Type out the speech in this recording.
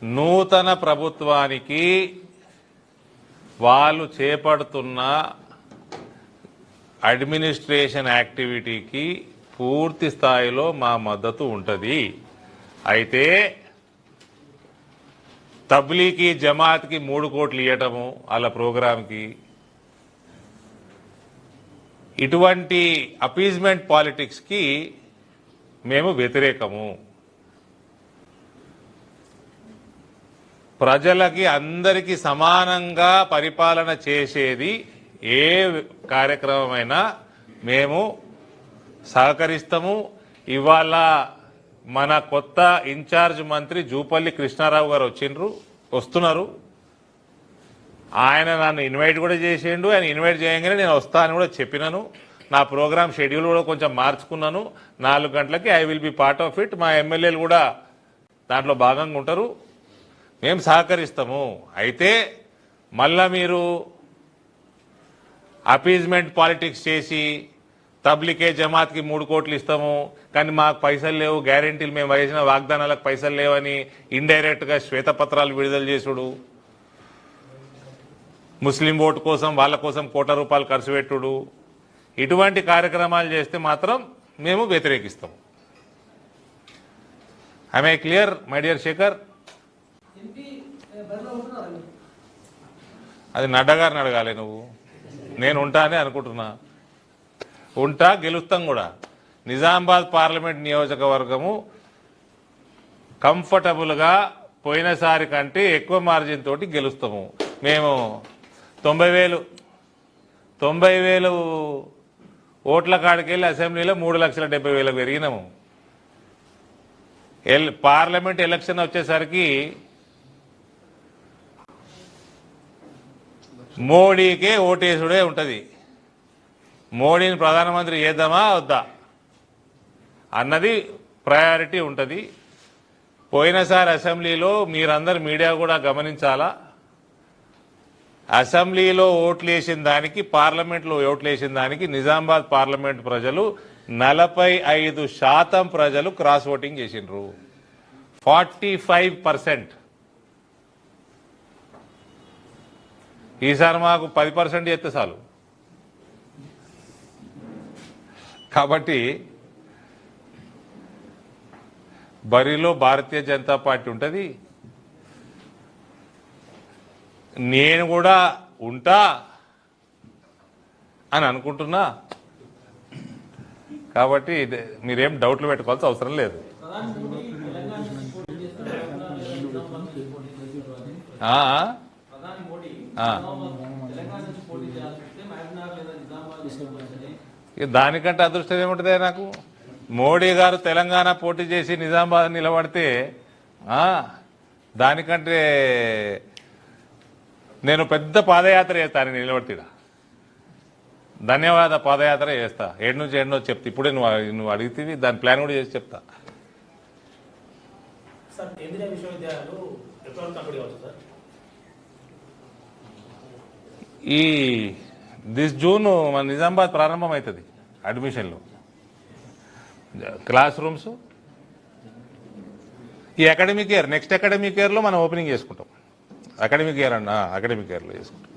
నూతన ప్రభుత్వానికి వాళ్ళు చేపడుతున్న అడ్మినిస్ట్రేషన్ యాక్టివిటీకి పూర్తి స్థాయిలో మా మద్దతు ఉంటుంది. అయితే తబ్లీకి జమాత్కి 3 కోట్లు ఇవ్వటము వాళ్ళ ప్రోగ్రాంకి, ఇటువంటి అపీజ్మెంట్ పాలిటిక్స్కి మేము వ్యతిరేకము. ప్రజలకి అందరికీ సమానంగా పరిపాలన చేసేది ఏ కార్యక్రమమైనా మేము సహకరిస్తాము. ఇవాళ మన కొత్త ఇన్ఛార్జ్ మంత్రి జూపల్లి కృష్ణారావు గారు వస్తున్నారు. ఆయన నన్ను ఇన్వైట్ కూడా చేసిండు. ఆయన ఇన్వైట్ చేయగానే నేను వస్తా అని కూడా చెప్పినాను. నా ప్రోగ్రామ్ షెడ్యూల్ కూడా కొంచెం మార్చుకున్నాను. 4 గంటలకి I will be part of it. మా ఎమ్మెల్యేలు కూడా దాంట్లో భాగంగా ఉంటారు. మేము సహకరిస్తాము. అయితే మళ్ళా మీరు అపీజ్మెంట్ పాలిటిక్స్ చేసి తబ్లికే జమాత్కి 3 కోట్లు ఇస్తాము కానీ మాకు పైసలు లేవు, గ్యారెంటీలు మేము వేసిన వాగ్దానాలకు పైసలు లేవని ఇండైరెక్ట్గా శ్వేతపత్రాలు విడుదల చేసుడు, ముస్లిం ఓటు కోసం వాళ్ళ కోసం ₹1 కోట్ల ఖర్చు పెట్టుడు, ఇటువంటి కార్యక్రమాలు చేస్తే మాత్రం మేము వ్యతిరేకిస్తాం. I may clear my dear Shekhar? అది నడ్డా గారిని అడగాలి నువ్వు. నేను ఉంటానే అనుకుంటున్నా. ఉంటా, గెలుస్తాం కూడా. నిజామాబాద్ పార్లమెంట్ నియోజకవర్గము కంఫర్టబుల్గా పోయినసారి కంటే ఎక్కువ మార్జిన్ తోటి గెలుస్తాము. మేము 90,000 ఓట్ల కాడికి వెళ్ళి అసెంబ్లీలో 3,70,000 పెరిగినాము. పార్లమెంట్ ఎలక్షన్ వచ్చేసరికి మోడీకే ఓటేసుడే ఉంటుంది. మోడీని ప్రధానమంత్రి చేద్దామా వద్దా అన్నది ప్రయారిటీ ఉంటుంది. పోయినసారి అసెంబ్లీలో మీరందరు మీడియా కూడా గమనించాలా, అసెంబ్లీలో ఓట్లు వేసిన దానికి, పార్లమెంట్లో ఓట్లు వేసిన దానికి నిజామాబాద్ పార్లమెంట్ ప్రజలు 45% ప్రజలు క్రాస్ ఓటింగ్ చేసిండ్రు. 45%. ఈసారి మాకు 10% చేస్తే చాలు. కాబట్టి బరిలో భారతీయ జనతా పార్టీ ఉంటుంది. నేను కూడా ఉంటా అని అనుకుంటున్నా. కాబట్టి మీరేం డౌట్లు పెట్టుకోవాల్సిన అవసరం లేదు. దానికంటే అదృష్టం ఏముంటుంది నాకు? మోడీ గారు తెలంగాణ పోటీ చేసి నిజామాబాద్ నిలబడితే దానికంటే నేను పెద్ద పాదయాత్ర చేస్తాను. నిలబడితే ధన్యవాద పాదయాత్ర చేస్తా. 7 నుంచి 8 చెప్తా. ఇప్పుడే నువ్వు అడిగితే దాని ప్లాన్ కూడా చేసి చెప్తా. ఈ జూన్ మన నిజామాబాద్ ప్రారంభం అవుతుంది అడ్మిషన్లు, క్లాస్ రూమ్స్. ఈ అకాడమిక్ ఇయర్, నెక్స్ట్ అకాడమిక్ ఇయర్లో మనం ఓపెనింగ్ చేసుకుంటాం. అకాడమిక్ ఇయర్ అకడమిక్ ఇయర్లో చేసుకుంటాం.